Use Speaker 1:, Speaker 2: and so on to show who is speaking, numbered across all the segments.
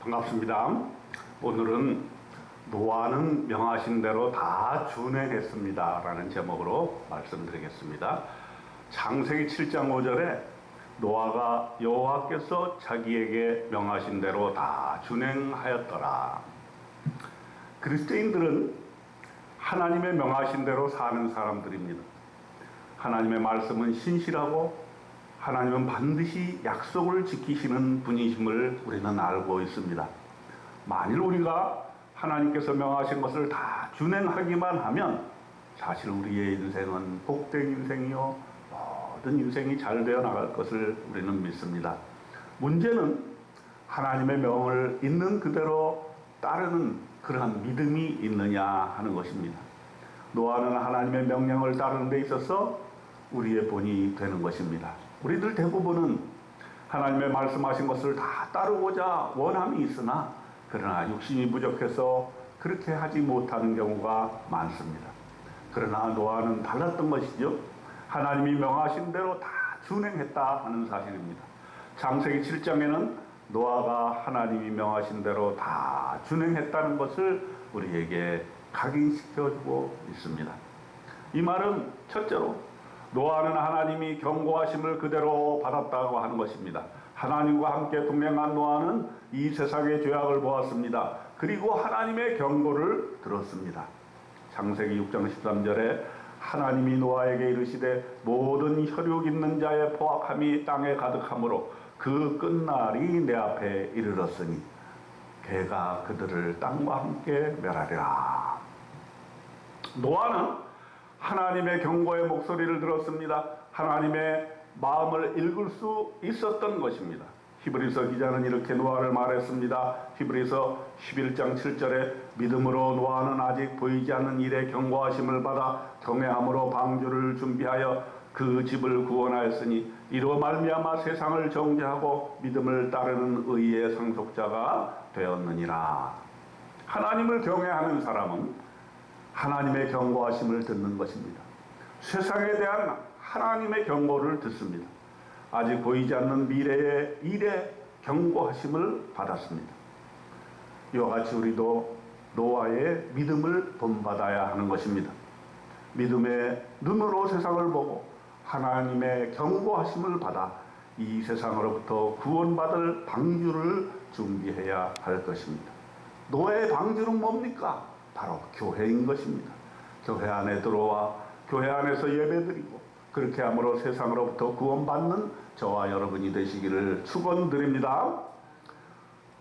Speaker 1: 반갑습니다. 오늘은 노아는 명하신 대로 다 준행했습니다 라는 제목으로 말씀드리겠습니다. 창세기 7장 5절에 노아가 여호와께서 자기에게 명하신 대로 다 준행하였더라. 그리스도인들은 하나님의 명하신 대로 사는 사람들입니다. 하나님의 말씀은 신실하고 하나님은 반드시 약속을 지키시는 분이심을 우리는 알고 있습니다. 만일 우리가 하나님께서 명하신 것을 다 준행하기만 하면 사실 우리의 인생은 복된 인생이요 모든 인생이 잘 되어 나갈 것을 우리는 믿습니다. 문제는 하나님의 명을 있는 그대로 따르는 그러한 믿음이 있느냐 하는 것입니다. 노아는 하나님의 명령을 따르는 데 있어서 우리의 본이 되는 것입니다. 우리들 대부분은 하나님의 말씀하신 것을 다 따르고자 원함이 있으나 그러나 욕심이 부족해서 그렇게 하지 못하는 경우가 많습니다. 그러나 노아는 달랐던 것이죠. 하나님이 명하신 대로 다 준행했다 하는 사실입니다. 창세기 7장에는 노아가 하나님이 명하신 대로 다 준행했다는 것을 우리에게 각인시켜주고 있습니다. 이 말은 첫째로 노아는 하나님이 경고하심을 그대로 받았다고 하는 것입니다. 하나님과 함께 동행한 노아는 이 세상의 죄악을 보았습니다. 그리고 하나님의 경고를 들었습니다. 창세기 6장 13절에 하나님이 노아에게 이르시되 모든 혈육 있는 자의 포악함이 땅에 가득하므로 그 끝날이 내 앞에 이르렀으니 개가 그들을 땅과 함께 멸하리라. 노아는 하나님의 경고의 목소리를 들었습니다. 하나님의 마음을 읽을 수 있었던 것입니다. 히브리서 기자는 이렇게 노아를 말했습니다. 히브리서 11장 7절에 믿음으로 노아는 아직 보이지 않는 일에 경고하심을 받아 경외함으로 방주를 준비하여 그 집을 구원하였으니 이로 말미암아 세상을 정죄하고 믿음을 따르는 의의 상속자가 되었느니라. 하나님을 경외하는 사람은 하나님의 경고하심을 듣는 것입니다. 세상에 대한 하나님의 경고를 듣습니다. 아직 보이지 않는 미래의 일에 경고하심을 받았습니다. 이와 같이 우리도 노아의 믿음을 본받아야 하는 것입니다. 믿음의 눈으로 세상을 보고 하나님의 경고하심을 받아 이 세상으로부터 구원받을 방주를 준비해야 할 것입니다. 노아의 방주는 뭡니까? 바로 교회인 것입니다. 교회 안에 들어와 교회 안에서 예배드리고 그렇게 함으로 세상으로부터 구원받는 저와 여러분이 되시기를 축원드립니다.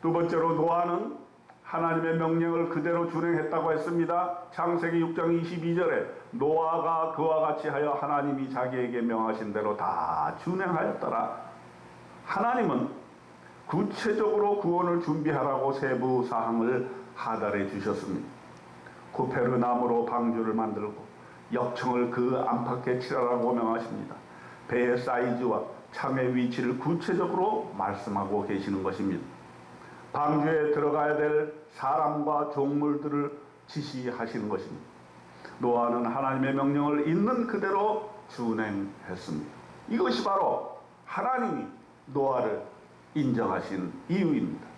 Speaker 1: 두 번째로 노아는 하나님의 명령을 그대로 준행했다고 했습니다. 창세기 6장 22절에 노아가 그와 같이 하여 하나님이 자기에게 명하신 대로 다 준행하였더라. 하나님은 구체적으로 구원을 준비하라고 세부 사항을 하달해 주셨습니다. 고페르 나무로 방주를 만들고 역청을 그 안팎에 칠하라고 명하십니다. 배의 사이즈와 참의 위치를 구체적으로 말씀하고 계시는 것입니다. 방주에 들어가야 될 사람과 종물들을 지시하시는 것입니다. 노아는 하나님의 명령을 있는 그대로 준행했습니다. 이것이 바로 하나님이 노아를 인정하신 이유입니다.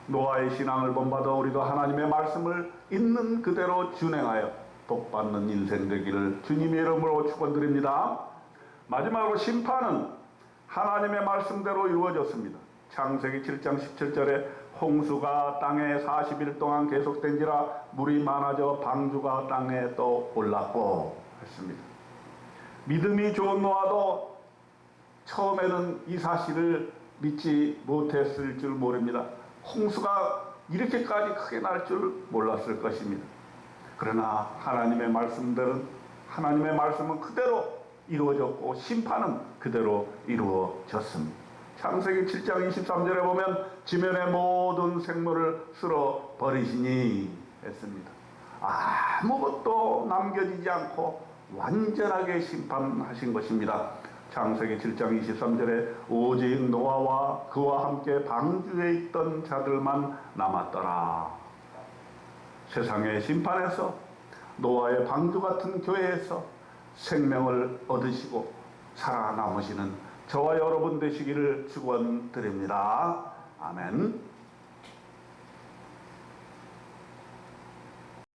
Speaker 1: 노아의 신앙을 본받아 우리도 하나님의 말씀을 있는 그대로 준행하여 복받는 인생 되기를 주님의 이름으로 축원드립니다. 마지막으로 심판은 하나님의 말씀대로 이루어졌습니다. 창세기 7장 17절에 홍수가 땅에 40일 동안 계속된지라 물이 많아져 방주가 땅에 또 올랐고 했습니다. 믿음이 좋은 노아도 처음에는 이 사실을 믿지 못했을 줄 모릅니다. 홍수가 이렇게까지 크게 날 줄 몰랐을 것입니다. 그러나 하나님의 말씀은 그대로 이루어졌고 심판은 그대로 이루어졌습니다. 창세기 7장 23절에 보면 지면의 모든 생물을 쓸어 버리시니 했습니다. 아무것도 남겨지지 않고 완전하게 심판하신 것입니다. 창세기 7장 23절에 오직 노아와 그와 함께 방주에 있던 자들만 남았더라. 세상의 심판에서 노아의 방주 같은 교회에서 생명을 얻으시고 살아남으시는 저와 여러분 되시기를 축원드립니다. 아멘.